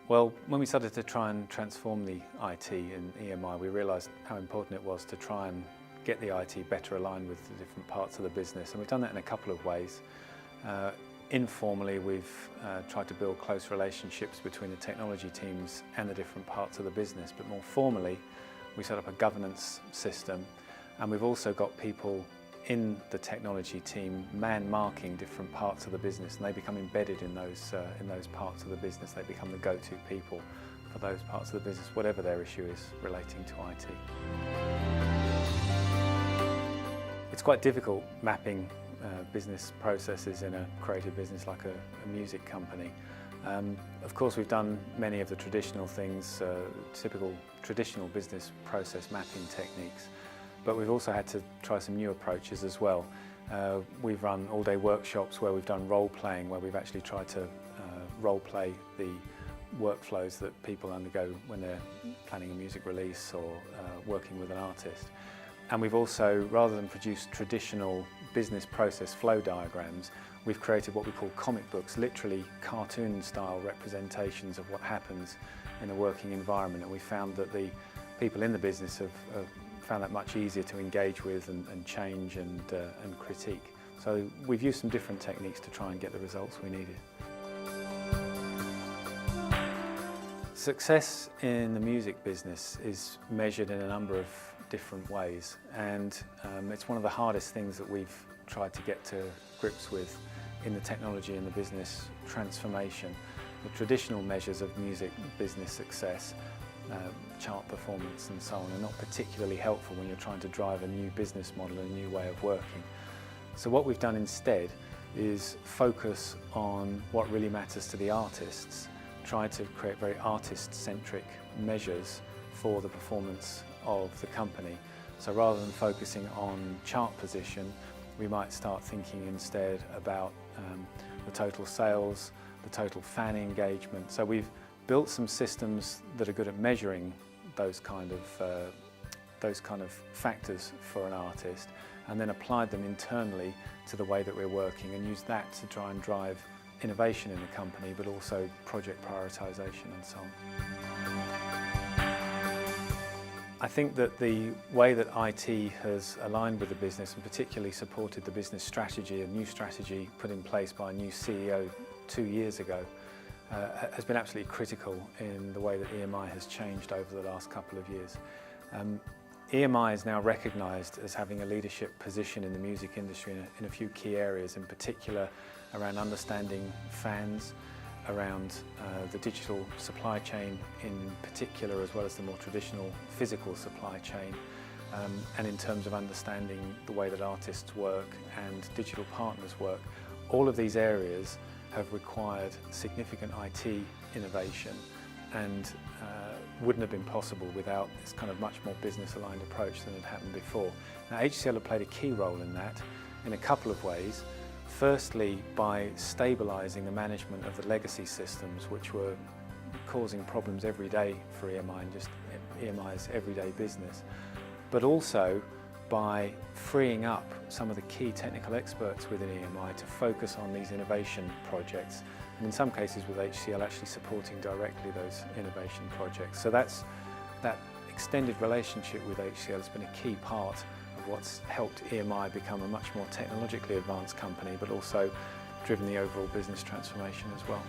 Well, when we started to try and transform the IT in EMI, we realised how important it was to try and get the IT better aligned with the different parts of the business, and we've done that in a couple of ways. Informally, we've tried to build close relationships between the technology teams and the different parts of the business, but more formally, we set up a governance system, and we've also got people in the technology team man-marking different parts of the business, and they become embedded in those parts of the business. They become the go-to people for those parts of the business, whatever their issue is relating to IT. It's quite difficult mapping business processes in a creative business like a music company. Of course, we've done many of the traditional things, typical traditional business process mapping techniques, but we've also had to try some new approaches as well. We've run all-day workshops where we've done role-playing, where we've actually tried to role-play the workflows that people undergo when they're planning a music release or working with an artist. And we've also, rather than produce traditional business process flow diagrams, we've created what we call comic books, literally cartoon-style representations of what happens in a working environment. And we found that the people in the business have found that much easier to engage with and change and critique. So we've used some different techniques to try and get the results we needed. Success in the music business is measured in a number of different ways, and it's one of the hardest things that we've tried to get to grips with in the technology and the business transformation. The traditional measures of music business success, chart performance and so on, are not particularly helpful when you're trying to drive a new business model, a new way of working. So what we've done instead is focus on what really matters to the artists, try to create very artist-centric measures for the performance of the company. So rather than focusing on chart position, we might start thinking instead about the total sales, the total fan engagement. So we've built some systems that are good at measuring those kind of factors for an artist, and then applied them internally to the way that we're working, and used that to try and drive innovation in the company, but also project prioritization and so on. I think that the way that IT has aligned with the business and particularly supported the business strategy, a new strategy put in place by a new CEO 2 years ago, has been absolutely critical in the way that EMI has changed over the last couple of years. EMI is now recognised as having a leadership position in the music industry in a few key areas, in particular around understanding fans, around the digital supply chain in particular, as well as the more traditional physical supply chain, and in terms of understanding the way that artists work and digital partners work. All of these areas have required significant IT innovation, and wouldn't have been possible without this kind of much more business-aligned approach than had happened before. Now, HCL have played a key role in that in a couple of ways. Firstly, by stabilising the management of the legacy systems, which were causing problems every day for EMI and just EMI's everyday business, but also by freeing up some of the key technical experts within EMI to focus on these innovation projects, and in some cases with HCL actually supporting directly those innovation projects. So that extended relationship with HCL has been a key part of what's helped EMI become a much more technologically advanced company, but also driven the overall business transformation as well.